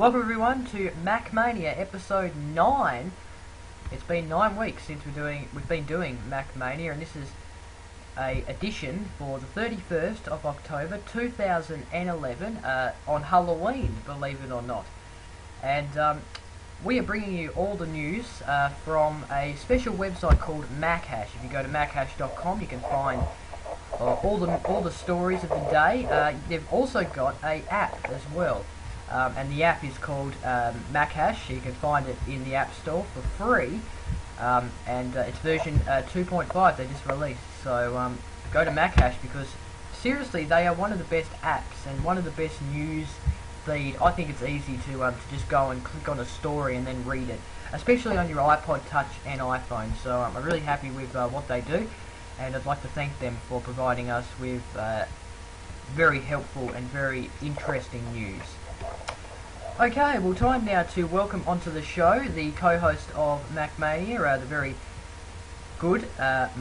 Welcome everyone to Mac Mania episode 9. It's been 9 weeks since we've been doing Mac Mania, and this is a edition for the 31st of October 2011 on Halloween, believe it or not. And we are bringing you all the news from a special website called MacHash. If you go to machash.com, you can find all the stories of the day. They've also got a app as well. And the app is called MacHash. You can find it in the App Store for free, and it's version 2.5 they just released. So go to MacHash, because seriously, they are one of the best apps and one of the best news feed. I think it's easy to just go and click on a story and then read it, especially on your iPod Touch and iPhone. So I'm really happy with what they do, and I'd like to thank them for providing us with very helpful and very interesting news. Okay, well, time now to welcome onto the show the co-host of Mac Mania, the very good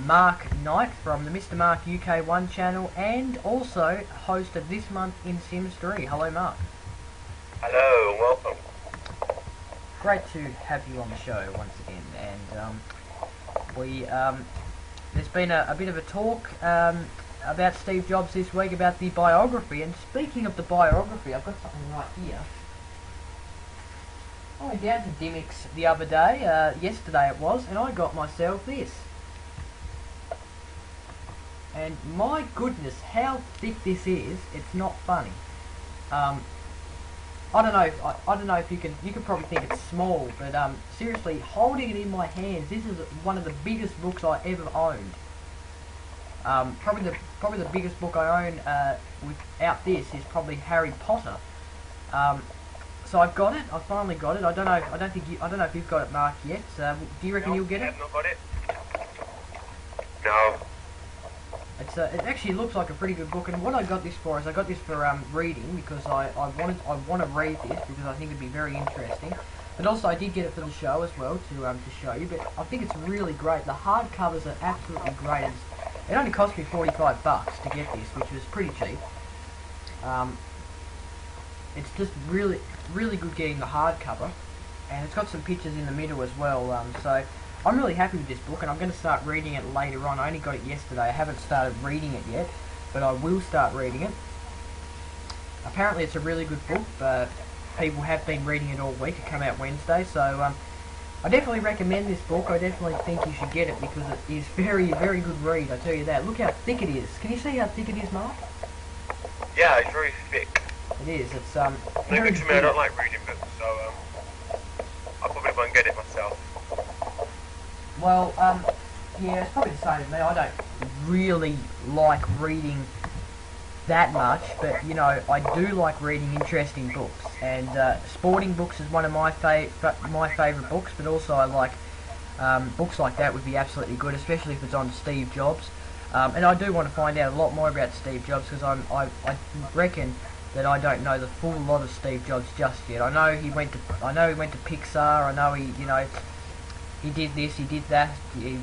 Mark Knight from the Mr. Mark UK1 channel, and also host of This Month in Sims 3. Hello, Mark. Hello, welcome. Great to have you on the show once again, and there's been a bit of a talk about Steve Jobs this week, about the biography, and speaking of the biography, I've got something right here. I went down to Dimmicks the other day, yesterday it was, and I got myself this. And my goodness, how thick this is! It's not funny. I don't know if you can probably think it's small, but seriously, holding it in my hands, this is one of the biggest books I ever owned. Probably the biggest book I own without this is probably Harry Potter. So I've got it. I finally got it. I don't know if you've got it, Mark, yet. Do you reckon you'll get it? I have not got it. No. It actually looks like a pretty good book, and what I got this for is I got this for reading, because I want to read this because I think it'd be very interesting. But also I did get it for the show as well to show you. But I think it's really great. The hardcovers are absolutely great. It only cost me $45 to get this, which was pretty cheap. It's just really good getting the hardcover, and it's got some pictures in the middle as well. So I'm really happy with this book, and I'm going to start reading it later on. I only got it yesterday. I haven't started reading it yet, but I will start reading it. Apparently it's a really good book. People have been reading it all week. It came out Wednesday, so I definitely recommend this book. I definitely think you should get it, because it is very good read, I tell you that. Look how thick it is. Can you see how thick it is, Mark? Yeah, it's very thick. It is. It's Maybe to me, I don't like reading books, so I probably won't get it myself. Well, yeah, it's probably the same as me. I don't really like reading that much, but you know, I do like reading interesting books, and sporting books is one of my favourite books. But also, I like books like that would be absolutely good, especially if it's on Steve Jobs. And I do want to find out a lot more about Steve Jobs, because I reckon that I don't know the full lot of Steve Jobs just yet. I know he went to Pixar. I know he did this, he did that. He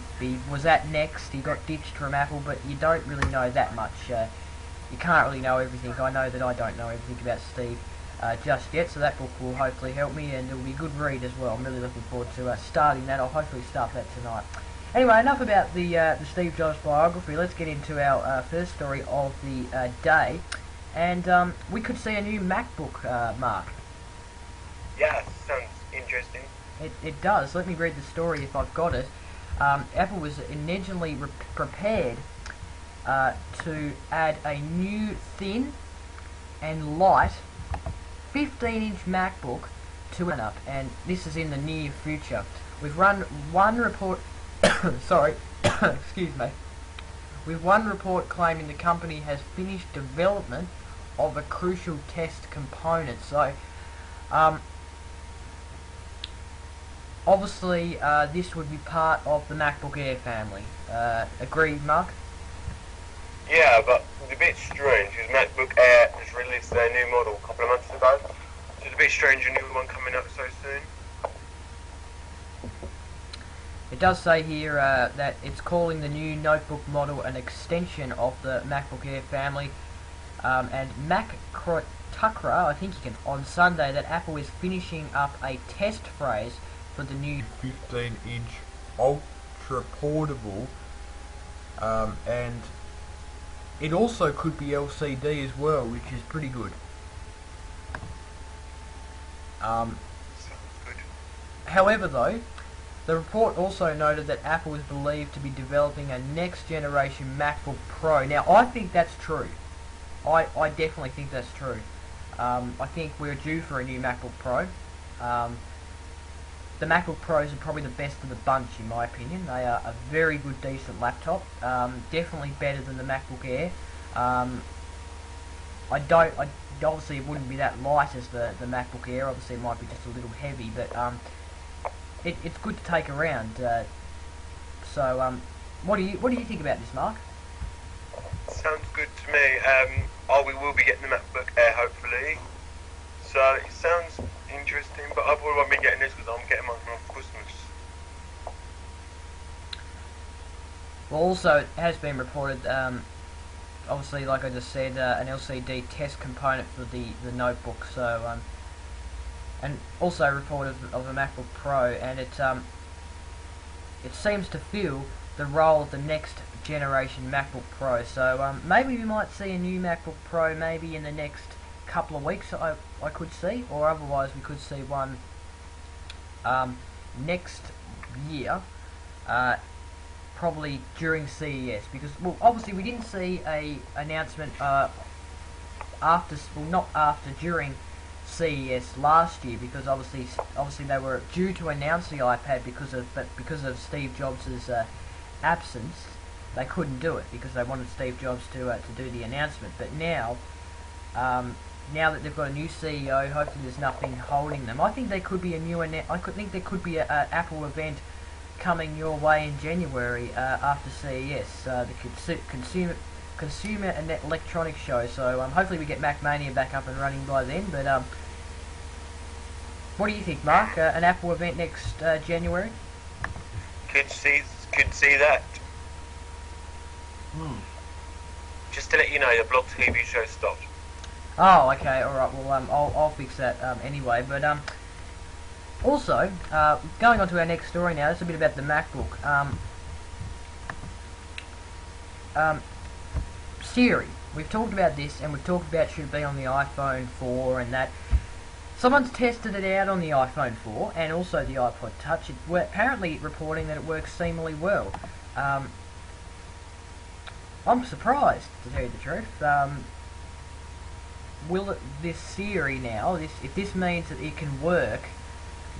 was at Next. He got ditched from Apple, but you don't really know that much. You can't really know everything. I know that I don't know everything about Steve just yet. So that book will hopefully help me, and it'll be a good read as well. I'm really looking forward to starting that. I'll hopefully start that tonight. Anyway, enough about the Steve Jobs biography. Let's get into our first story of the day. And we could see a new MacBook, Mark. Yeah, sounds interesting. It does. Let me read the story if I've got it. Apple was initially prepared to add a new thin and light 15-inch MacBook to an lineup, and this is in the near future. We've run one report. Sorry, excuse me. With one report claiming the company has finished development of a crucial test component. So, obviously, this would be part of the MacBook Air family. Agreed, Mark? Yeah, but it's a bit strange, because MacBook Air just released their new model a couple of months ago. So it's a bit strange, a new one coming out so soon. It does say here that it's calling the new notebook model an extension of the MacBook Air family, And Mac Tuckra, I think you can, on Sunday, that Apple is finishing up a test phrase for the new 15-inch ultra portable, and it also could be LCD as well, which is pretty good. However, though, the report also noted that Apple is believed to be developing a next generation MacBook Pro. Now, I think that's true. I definitely think that's true. I think we're due for a new MacBook Pro. The MacBook Pros are probably the best of the bunch, in my opinion. They are a very good, decent laptop. Definitely better than the MacBook Air. Obviously, it wouldn't be that light as the MacBook Air. Obviously, it might be just a little heavy, but it's good to take around. What do you think about this, Mark? Sounds good to me. We will be getting the MacBook Air, hopefully. So it sounds interesting, but I probably won't be getting this because I'm getting mine for Christmas. Well, also, it has been reported, obviously, like I just said, an LCD test component for the notebook, so, and also reported of a MacBook Pro, and it seems to fill the role of the next generation MacBook Pro, so maybe we might see a new MacBook Pro maybe in the next couple of weeks, I could see, or otherwise we could see one next year, probably during CES, because, well, obviously we didn't see a announcement during CES last year, because obviously they were due to announce the iPad because of Steve Jobs' absence. They couldn't do it because they wanted Steve Jobs to do the announcement. But now that they've got a new CEO, hopefully there's nothing holding them. I think there could be there could be an Apple event coming your way in January after CES, the Consumer and Electronics Show. So hopefully we get Mac Mania back up and running by then. But what do you think, Mark? An Apple event next January? Could see that. Just to let you know, the Blog TV show stopped. Oh, okay, alright, well, I'll fix that anyway, but, also, going on to our next story now, it's a bit about the MacBook. Siri, we've talked about this, and we've talked about should it be on the iPhone 4 and that. Someone's tested it out on the iPhone 4 and also the iPod Touch. We're apparently reporting that it works seemingly well. I'm surprised, to tell you the truth. This Siri now, if this means that it can work,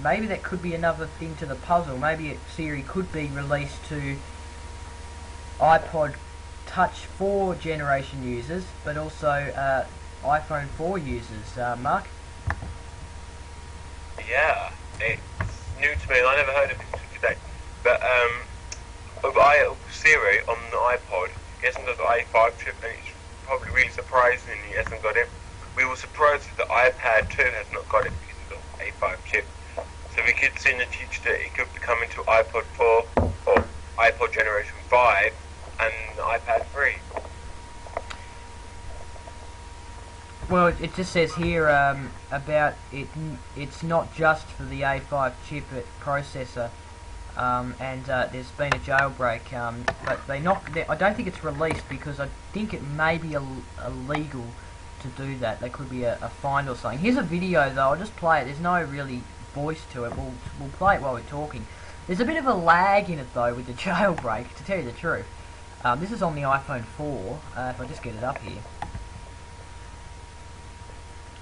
maybe that could be another thing to the puzzle. Maybe Siri could be released to iPod Touch 4 generation users, but also iPhone 4 users. Mark? Yeah, it's new to me. I never heard of it today. But Siri on the iPod, he hasn't got the A5 chip, and it's probably really surprising he hasn't got it. We were surprised that the iPad 2 has not got it because it's got the A5 chip. So we could see in the future that it could be coming to iPod 4 or iPod Generation 5 and iPad 3. Well, it just says here about it. It's not just for the A5 chip processor, and there's been a jailbreak. But I don't think it's released because I think it may be illegal to do that. There could be a fine or something. Here's a video though. I'll just play it. There's no really voice to it. We'll play it while we're talking. There's a bit of a lag in it though with the jailbreak. To tell you the truth, this is on the iPhone 4. If I just get it up here.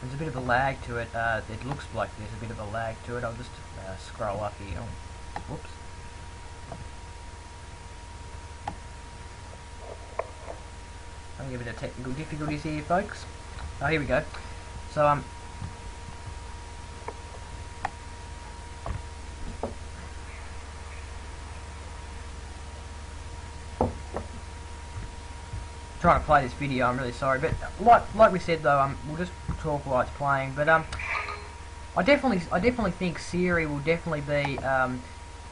There's a bit of a lag to it. It looks like there's a bit of a lag to it. I'll just scroll up here. Oh, whoops. I'm having a bit of technical difficulties here, folks. Oh, here we go. So, trying to play this video. I'm really sorry, but like we said though, we'll just talk while it's playing. But I definitely think Siri will definitely be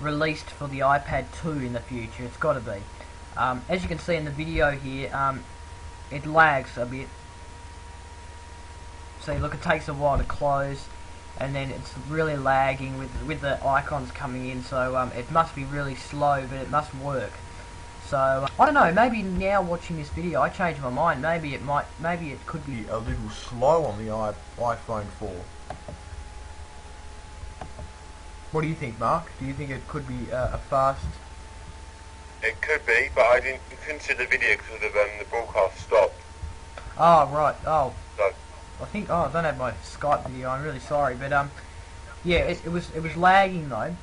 released for the iPad 2 in the future. It's got to be. As you can see in the video here, it lags a bit. see, look, it takes a while to close, and then it's really lagging with the icons coming in. So it must be really slow, but it must work. So I don't know. Maybe now watching this video, I changed my mind. Maybe it could be A little slow on the iPhone 4. What do you think, Mark? Do you think it could be a fast? It could be, but I couldn't see the video because of the broadcast stopped. Oh right. Oh, So, I think. Oh, I don't have my Skype video. I'm really sorry, but yeah, it was lagging though.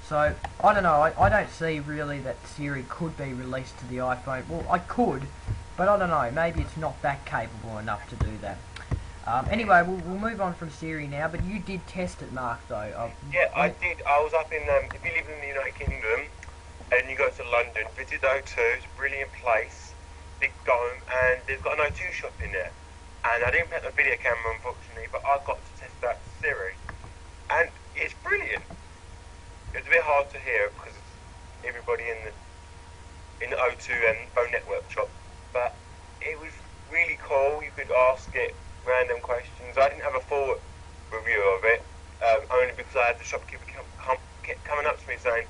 So I don't know. I don't see really that Siri could be released to the iPhone. Well, I could, but I don't know. Maybe it's not that capable enough to do that. Anyway, we'll move on from Siri now. But you did test it, Mark, though. yeah, I did. I was up in, if you live in the United Kingdom and you go to London, visit O2, it's a brilliant place, big dome, and they've got an O2 shop in there. And I didn't put a video camera, unfortunately, but I got to test out Siri. And it's brilliant. It's a bit hard to hear because it's everybody in the O2 and phone network shop, but it was really cool. You could ask it random questions. I didn't have a full review of it, only because I had the shopkeeper kept coming up to me saying,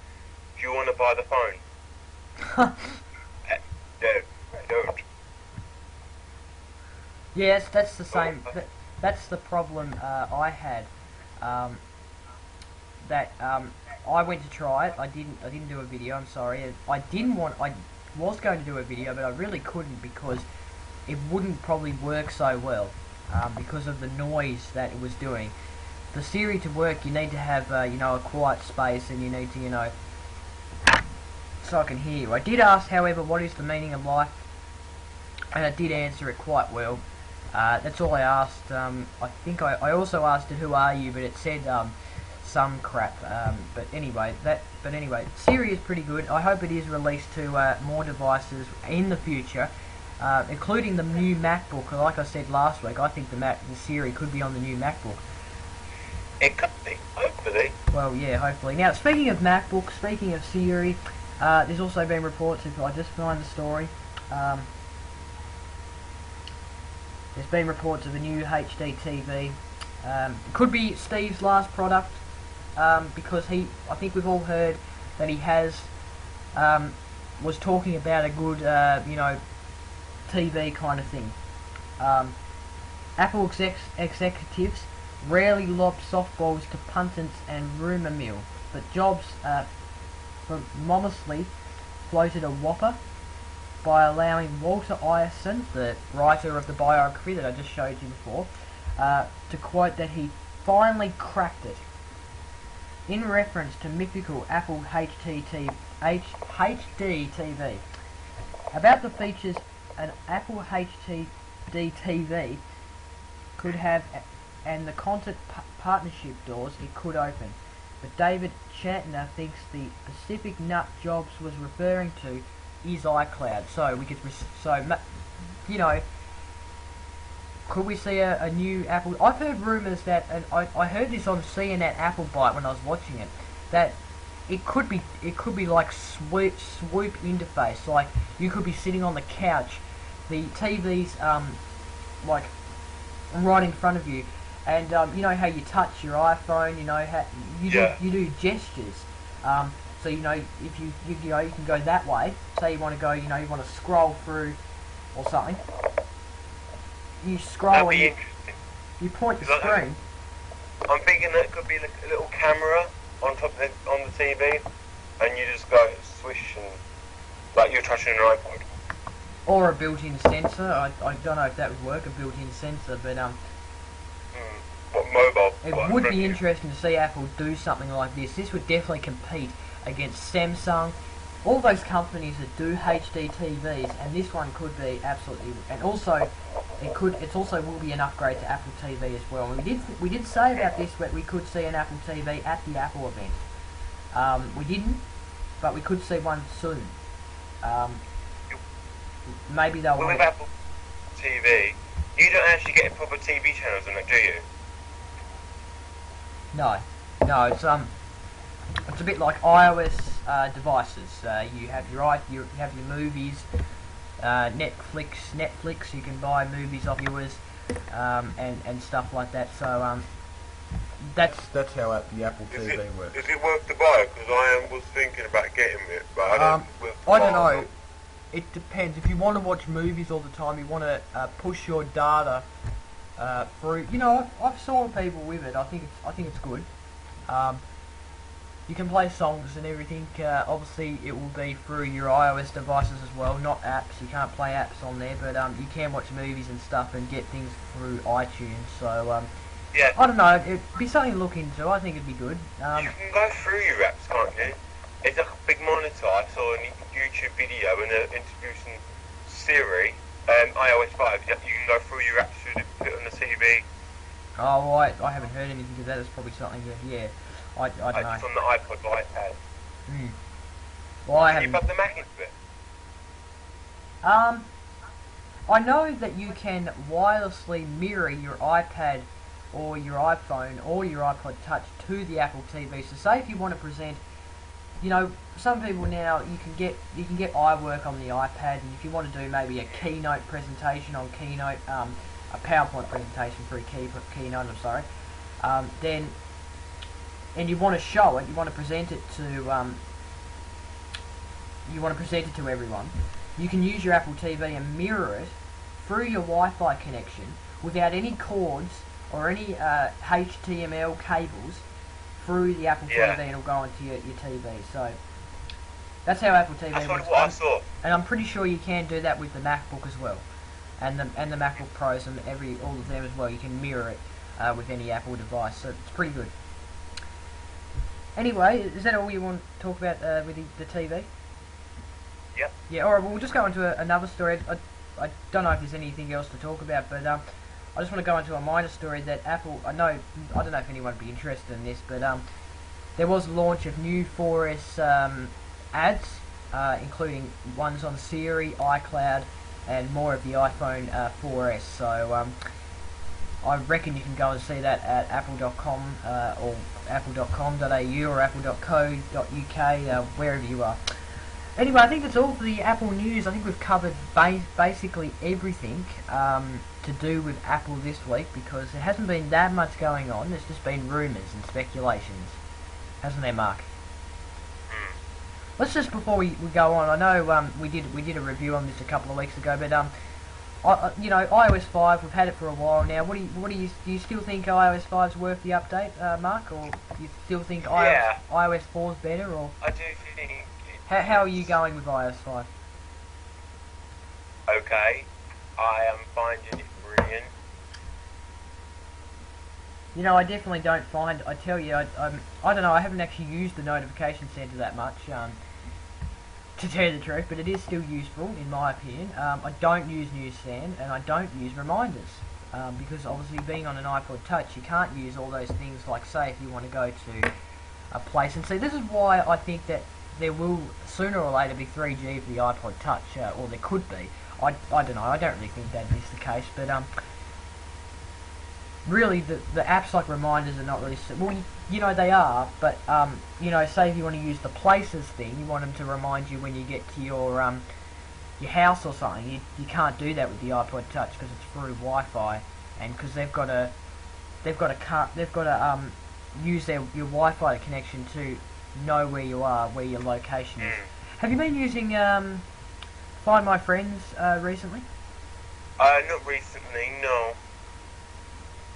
"Do you want to buy the phone?" No, I don't. Yes, that's the same. That's the problem I had. I went to try it. I didn't do a video. I'm sorry. I was going to do a video, but I really couldn't because it wouldn't probably work so well because of the noise that it was doing. For Siri to work, you need to have a quiet space, and you need to so I can hear you. I did ask, however, what is the meaning of life, and it did answer it quite well. That's all I asked. I think I also asked it, who are you, but it said some crap. But anyway, Siri is pretty good. I hope it is released to more devices in the future, including the new MacBook. Like I said last week, I think the Siri could be on the new MacBook. It could be, hopefully. Well, yeah, hopefully. Now, speaking of MacBook, speaking of Siri, there's also been reports, if I just find the story, there's been reports of a new HD TV. It could be Steve's last product, because I think we've all heard that he was talking about a good, TV kind of thing. Apple executives rarely lob softballs to pundits and rumour mill, but Jobs famously floated a whopper by allowing Walter Isaacson, the writer of the biography that I just showed you before, to quote that he finally cracked it, in reference to mythical Apple HD TV. About the features an Apple HD TV could have and the content partnership doors it could open. But David Chantner thinks the Pacific nut Jobs was referring to is iCloud. So we could, could we see a new Apple? I've heard rumours that, and I heard this on CNN Apple Byte when I was watching it, that it could be like swoop interface. Like you could be sitting on the couch, the TV's like right in front of you, and you know how you touch your iPhone, you know how you do gestures. So if you can go that way. Say you want to go, you want to scroll through or something. You scroll and you point the screen. I'm thinking that it could be like a little camera on top of on the TV, and you just go swish and like you're touching an iPod. Or a built-in sensor. I don't know if that would work, a built-in sensor, but What mobile? It would be interesting to see Apple do something like this. This would definitely compete against Samsung, all those companies that do HD TVs, and this one could be absolutely. And also, it also will be an upgrade to Apple TV as well. And we did say about this that we could see an Apple TV at the Apple event. We didn't, but we could see one soon. Maybe they'll. Well, with Apple TV, you don't actually get proper TV channels on it, do you? No, it's a bit like iOS devices. You have your movies, Netflix. You can buy movies off viewers, and stuff like that. So that's how the Apple TV works. Is it worth to buy? Because I was thinking about getting it, but I don't know. It depends. If you want to watch movies all the time, you want to push your data through. You know, I've saw people with it. I think it's good. You can play songs and everything. Obviously, it will be through your iOS devices as well, not apps. You can't play apps on there, but you can watch movies and stuff and get things through iTunes. So yeah, I don't know. It'd be something to look into. I think it'd be good. You can go through your apps, can't you? It's like a big monitor. I saw a YouTube video and they're introducing Siri, iOS 5. You can go through your apps and put it on the TV. Oh, I haven't heard anything of that. It's probably something that, yeah. I don't know. It's on the iPod or iPad. Well, I Can you haven't. plug the Mac into it? I know that you can wirelessly mirror your iPad or your iPhone or your iPod Touch to the Apple TV. So say if you want to present, you know, some people now you can get iWork on the iPad, and if you want to do maybe a keynote presentation on Keynote, a PowerPoint presentation through Keynote, I'm sorry, then, and you want to show it, you want to present it to everyone, you can use your Apple TV and mirror it through your Wi-Fi connection without any cords or any HTML cables through the Apple TV, and it'll go into your TV. So that's how Apple TV works. That's what I saw. And I'm pretty sure you can do that with the MacBook as well, and the MacBook Pros and all of them as well. You can mirror it with any Apple device, so it's pretty good. Anyway, is that all you want to talk about with the TV? Yep. Yeah. All right. Well, we'll just go into another story. I don't know if there's anything else to talk about, but I just want to go into a minor story that Apple. I don't know if anyone would be interested in this, but there was a launch of new 4S ads, including ones on Siri, iCloud, and more of the iPhone 4S. So I reckon you can go and see that at apple.com or apple.com.au or apple.co.uk, wherever you are. Anyway, I think that's all for the Apple news. I think we've covered basically everything to do with Apple this week, because there hasn't been that much going on. There's just been rumours and speculations, hasn't there, Mark? Let's just, before we go on, I know we did a review on this a couple of weeks ago, but you know, iOS 5, we've had it for a while now. Do you still think iOS 5's worth the update, Mark, or do you still think iOS 4's better, or? I do think. How are you going with iOS 5? Okay, I am finding it brilliant. You know, I definitely don't find. I tell you, I don't know. I haven't actually used the notification center that much, to tell you the truth. But it is still useful, in my opinion. I don't use Newsstand, and I don't use reminders, because obviously being on an iPod Touch, you can't use all those things. Like, say, if you want to go to a place, and see, this is why I think that there will sooner or later be 3G for the iPod Touch, or there could be. I don't know. I don't really think that is the case, but really the apps like reminders are not really. Well, you know they are, but you know, say if you want to use the places thing, you want them to remind you when you get to your house or something. You can't do that with the iPod Touch because it's through Wi-Fi, and because they've got to use your Wi-Fi connection to know where you are, where your location is. Have you been using Find My Friends recently? Not recently, no.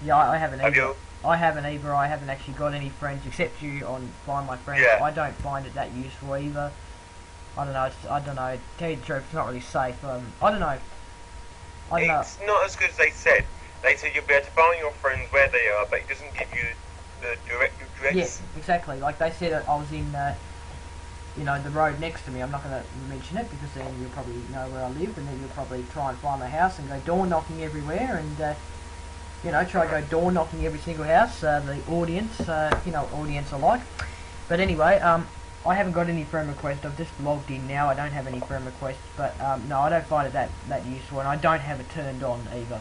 Yeah, I haven't Have either. you? I haven't either. I haven't actually got any friends except you on Find My Friends. Yeah. I don't find it that useful either. I don't know. I don't know. Tell you the truth, it's not really safe. I don't know. It's not as good as they said. They said you'll be able to find your friends where they are, but it doesn't give you the direct address. Yes, exactly. Like they said, I was in, you know, the road next to me. I'm not going to mention it because then you'll probably know where I live, and then you'll probably try and find my house and go door knocking everywhere, and you know, try to go door knocking every single house. The audience, you know, audience alike. But anyway, I haven't got any friend requests. I've just logged in now. I don't have any friend requests, but no, I don't find it that useful, and I don't have it turned on either.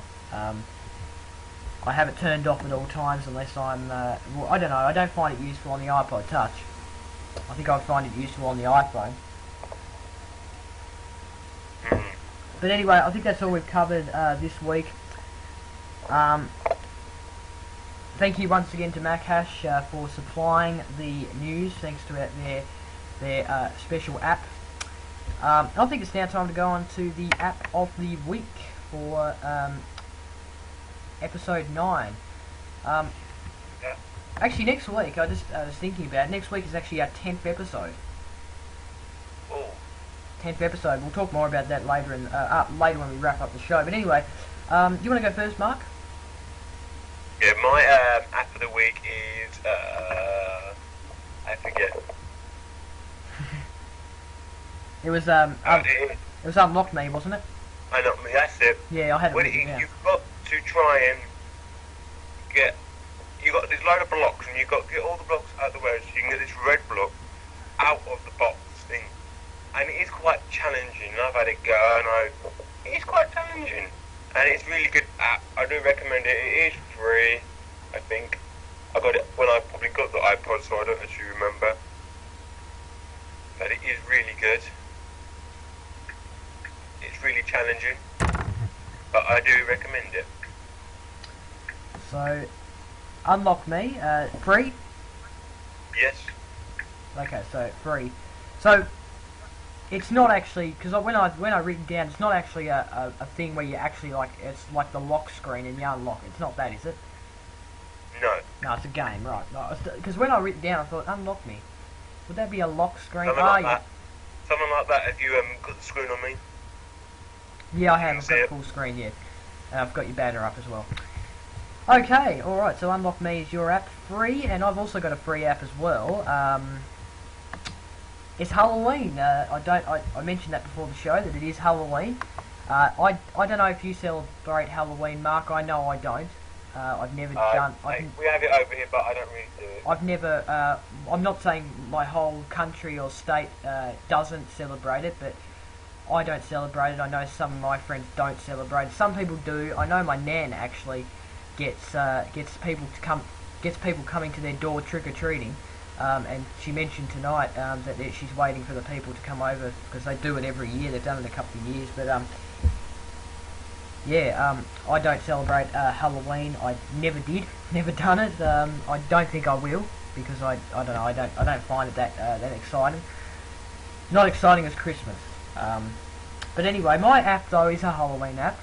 I have it turned off at all times unless I'm, well, I don't know, I don't find it useful on the iPod Touch. I think I find it useful on the iPhone. But anyway, I think that's all we've covered this week. Thank you once again to Macash for supplying the news, thanks to their special app. I think it's now time to go on to the app of the week for episode 9. Actually, next week, I was thinking about it, next week is actually our 10th episode. Oh. 10th episode. We'll talk more about that later later when we wrap up the show. But anyway, do you want to go first, Mark? Yeah, my app of the week is I forget. It was it was Unlock Me, wasn't it? I know, that's it. Yeah, I had it When written down. you've got to try and get, you got this load of blocks, and you've got to get all the blocks out of the way so you can get this red block out of the box thing. And it is quite challenging. I've had it go, and it is quite challenging. And it's a really good app. I do recommend it. It is free, I think. I got it when I probably got the iPod, so I don't actually remember. But it is really good. It's really challenging, but I do recommend it. So, Unlock Me, free? Yes. Okay, so free. So, it's not actually, because when I written down, it's not actually a thing where you actually it's like the lock screen and you unlock. It's not that, is it? No. No, it's a game, right? Because when I written down, I thought, Unlock Me. Would that be a lock screen? Something like that. Something like that. Have you got the screen on me? Yeah, I have. I've got full screen, yeah. And I've got your banner up as well. Okay, alright, so Unlock Me is your app, free, and I've also got a free app as well. It's Halloween. I mentioned that before the show, that it is Halloween. I don't know if you celebrate Halloween, Mark. I know I don't. I've never done... we have it over here, but I don't really do it. I've never... I'm not saying my whole country or state doesn't celebrate it, but I don't celebrate it. I know some of my friends don't celebrate it. Some people do. I know my nan actually gets people coming to their door trick-or-treating. And she mentioned tonight that she's waiting for the people to come over, because they do it every year. They've done it a couple of years, but I don't celebrate Halloween. I never did, never done it. I don't think I will, because I don't know. I don't find it that exciting. Not exciting as Christmas. But anyway, my app though is a Halloween app,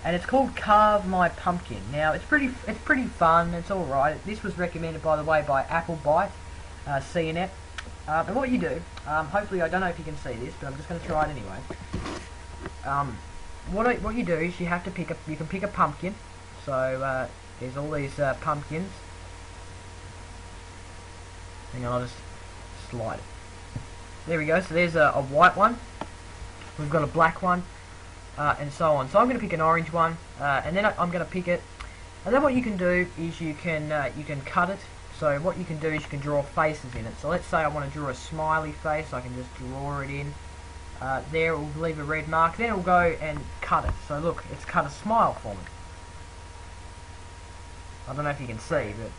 and it's called Carve My Pumpkin. Now it's pretty fun. It's all right. This was recommended, by the way, by Applebite. CNET. And what you do, hopefully, I don't know if you can see this, but I'm just going to try it anyway. What you do is you have to you can pick a pumpkin. So there's all these pumpkins. Hang on, I'll just slide it. There we go. So there's a white one. We've got a black one, and so on. So I'm going to pick an orange one, and then I'm going to pick it. And then what you can do is you can cut it. So what you can do is you can draw faces in it. So let's say I want to draw a smiley face. I can just draw it in. There, we'll leave a red mark. Then we'll go and cut it. So look, it's cut a smile for me. I don't know if you can see, but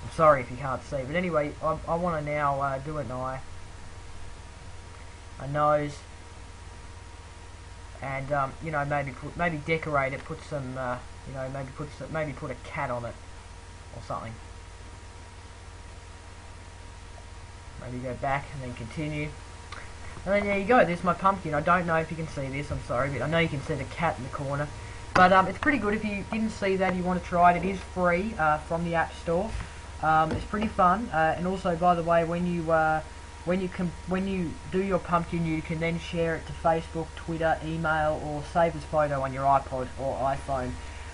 I'm sorry if you can't see. But anyway, I want to now do an eye, a nose, and maybe decorate it. Put some, maybe put a cat on it or something. Maybe go back and then continue. And then there you go, there's my pumpkin. I don't know if you can see this, I'm sorry, but I know you can see the cat in the corner. But it's pretty good. If you didn't see that, you want to try it, it is free from the App Store. It's pretty fun. And also, by the way, when you do your pumpkin, you can then share it to Facebook, Twitter, email, or save this photo on your iPod or iPhone.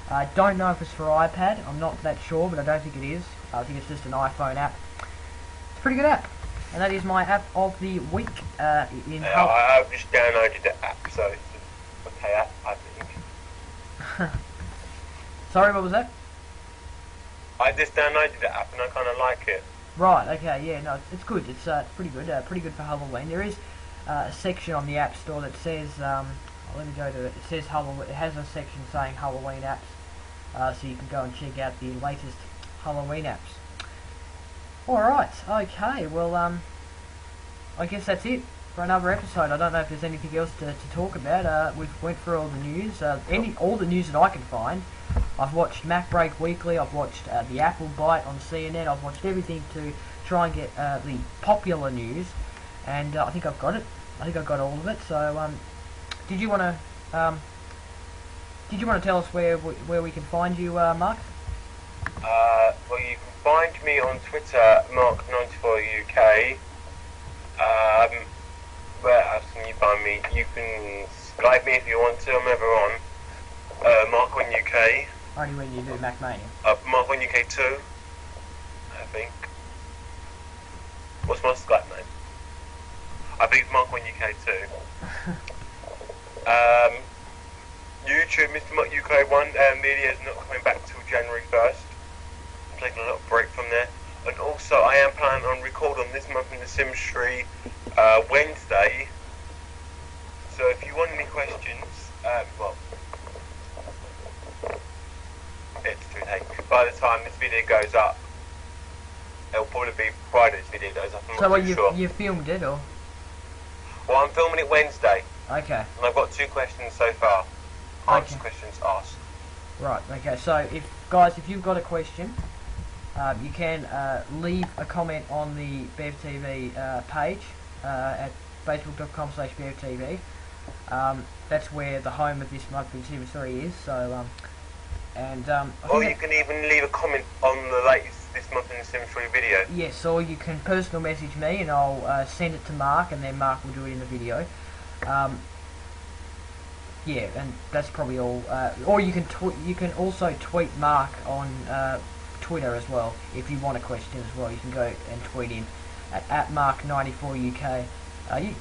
I don't know if it's for iPad. I'm not that sure, but I don't think it is. I think it's just an iPhone app. It's a pretty good app. And that is my app of the week. I've just downloaded the app, so it's an okay app, I think. Sorry, what was that? I just downloaded the app and I kind of like it. Right, okay, yeah, no, it's good. It's pretty good. Pretty good for Halloween. There is a section on the App Store that says, let me go to it. It says Halloween. It has a section saying Halloween apps, so you can go and check out the latest Halloween apps. Alright, okay, well, I guess that's it. for another episode. I don't know if there's anything else to talk about. We've went through all the news, all the news that I can find. I've watched Mac Break Weekly. I've watched the Apple Bite on CNN. I've watched everything to try and get the popular news, and I think I've got it. I think I've got all of it. So, did you want to tell us where we can find you, Mark? Well, you can find me on Twitter, Mark94UK. Where else can you find me? You can Skype me if you want to. I'm ever on. Mark1UK. Only when you do Mac Mania. Mark1UK2. I think. What's my Skype name? I think it's Mark1UK2. YouTube, Mr. Mark UK1. Media is not coming back till January 1st. I'm taking a little break from there. And also, I am planning on recording this month in the Sims 3 Wednesday. So if you want any questions, well, it's too late. By the time this video goes up, it'll probably be Friday this video goes up. I'm so not too sure. You filmed it, or? Well, I'm filming it Wednesday. Okay. And I've got 2 questions so far. Answer questions asked. Right, okay, so if you've got a question, you can leave a comment on the Bevtv page at facebook.com/Bevtv. That's where the home of this monthly Sims 3 is, so, or you can even leave a comment on the latest this month in the Sims 3 video. Yes, or you can personal message me and I'll send it to Mark, and then Mark will do it in the video. Yeah, and that's probably all. Or you can also tweet Mark on Twitter as well if you want a question as well. You can go and tweet in at Mark94UK.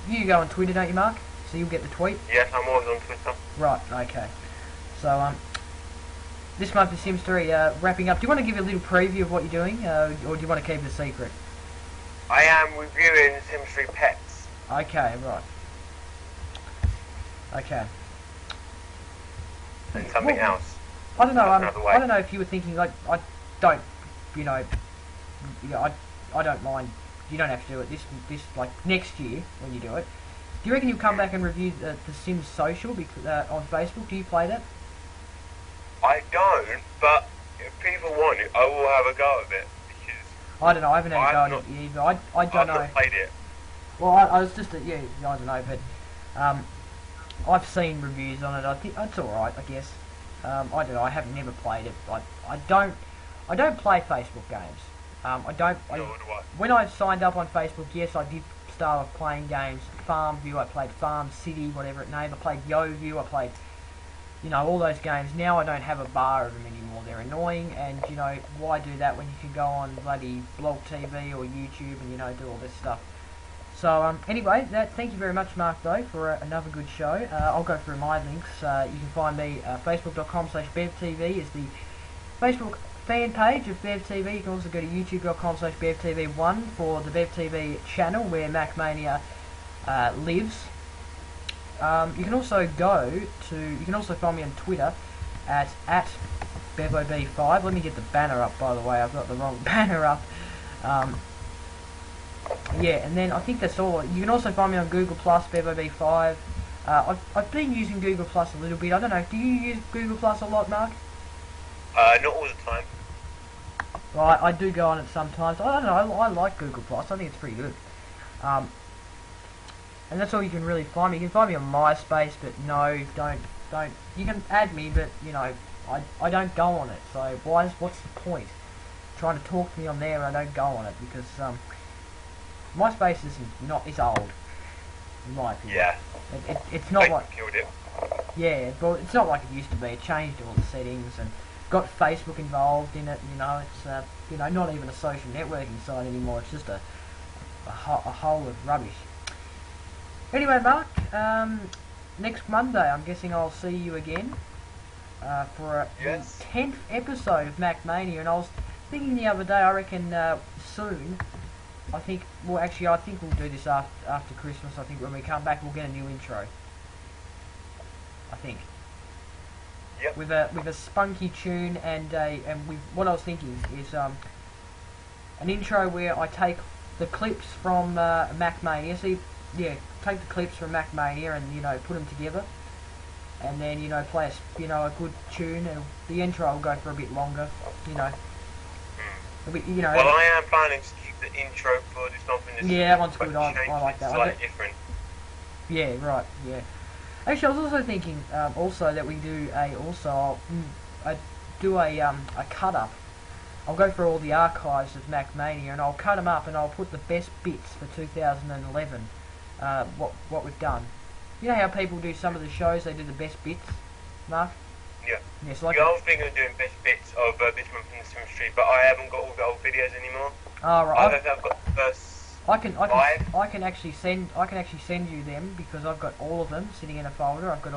You go on Twitter, don't you, Mark? So you'll get the tweet. Yes, I'm always on Twitter. Right. Okay. So this month of Sims 3 wrapping up. Do you want to give a little preview of what you're doing, or do you want to keep it a secret? I am reviewing Sims 3 Pets. Okay. Right. Okay. And something else. I don't know. I don't know if you were thinking like I don't, I don't mind. You don't have to do it this like next year when you do it. Do you reckon you'll come back and review the Sims Social on Facebook? Do you play that? I don't, but if people want it, I will have a go at it. Because I don't know. I haven't had a go at it either. I don't know. I've not played it. Well, I was just I don't know, but I've seen reviews on it. I think it's all right, I guess. I don't know. I have never played it. I don't play Facebook games. Nor do I. When I signed up on Facebook, yes, I did start off playing games. Farmview, I played Farm City, whatever it named. I played YoView. I played, all those games. Now I don't have a bar of them anymore. They're annoying, and why do that when you can go on bloody Bevtv or YouTube and do all this stuff. So anyway, thank you very much, Mark, though, for another good show. I'll go through my links. You can find me facebook.com/Bevtv is the Facebook fan page of Bevtv. You can also go to youtube.com/Bevtv1 for the Bevtv channel where Mac Mania lives. You can also find me on Twitter at BevOB5. Let me get the banner up, by the way. I've got the wrong banner up. Yeah, and then I think that's all. You can also find me on Google Plus, BevOB5. I've been using Google Plus a little bit. I don't know. Do you use Google Plus a lot, Mark? Not all the time. Right, I do go on it sometimes. I don't know. I like Google Plus. I think it's pretty good. And that's all you can really find me. You can find me on MySpace, but no, don't. You can add me, but I don't go on it. So what's the point? Trying to talk to me on there, and I don't go on it because MySpace it's old, in my opinion. Yeah. It's not like killed it. Yeah, but it's not like it used to be. It changed all the settings and got Facebook involved in it. It's not even a social networking site anymore. It's just a hole of rubbish. Anyway, Mark, next Monday I'm guessing I'll see you again for the 10th episode of Mac Mania, and I was thinking the other day, I reckon soon, I think we'll do this after Christmas. I think when we come back we'll get a new intro. I think. Yep. With a spunky tune and what I was thinking is an intro where I take the clips from Mac Mania. See, yeah, take the clips from Mac Mania and, you know, put them together. And then, you know, play a, you know, a good tune, and the intro will go for a bit longer, you know. You know. Well, I am planning to keep the intro for this month in this. Yeah, that one's good. I like that one. Slightly different. Yeah, right. Yeah. Actually, I was also thinking, also that we do a cut up. I'll go through all the archives of Mac Mania, and I'll cut them up, and I'll put the best bits for 2011. What we've done. You know how people do some of the shows? They do the best bits, Mark. Yeah. Yes, like. I was thinking of doing best bits of this month in the chemistry, but I haven't got all the old videos anymore. Oh, right. I don't think I've got the first. I can actually send you them because I've got all of them sitting in a folder. I've got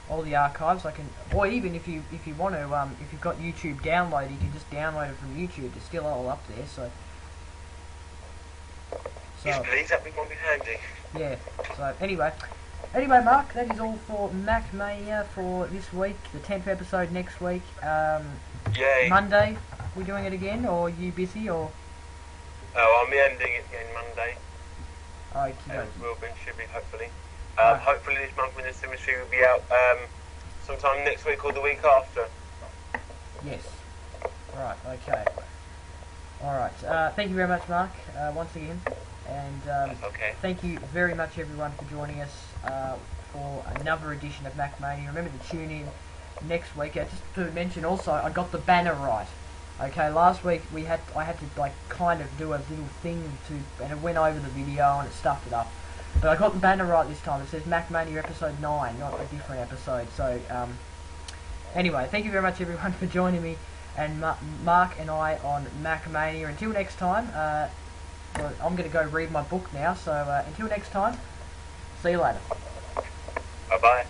all the archives. I can, or even if you want to, if you've got YouTube download, you can just download it from YouTube. It's still all up there. So Yes, please. That might be handy. Yeah. So anyway, Mark, that is all for Mac Mania for this week. The 10th episode next week. Yay. Monday. We doing it again, or are you busy, or? Oh, I'll be ending it again Monday. Okay. Should be hopefully. Hopefully this month in the chemistry will be out sometime next week or the week after. Yes. Right. Okay. All right. Thank you very much, Mark. Once again, and That's okay. thank you very much, everyone, for joining us for another edition of Mac Mania. Remember to tune in next week. Just to mention, also, I got the banner right. Okay, last week I had to like kind of do a little thing and it went over the video and it stuffed it up. But I got the banner right this time. It says Mac Mania episode 9, not a different episode. So anyway, thank you very much, everyone, for joining me and Mark and I on Mac Mania. Until next time, well, I'm going to go read my book now. So until next time, see you later. Bye bye.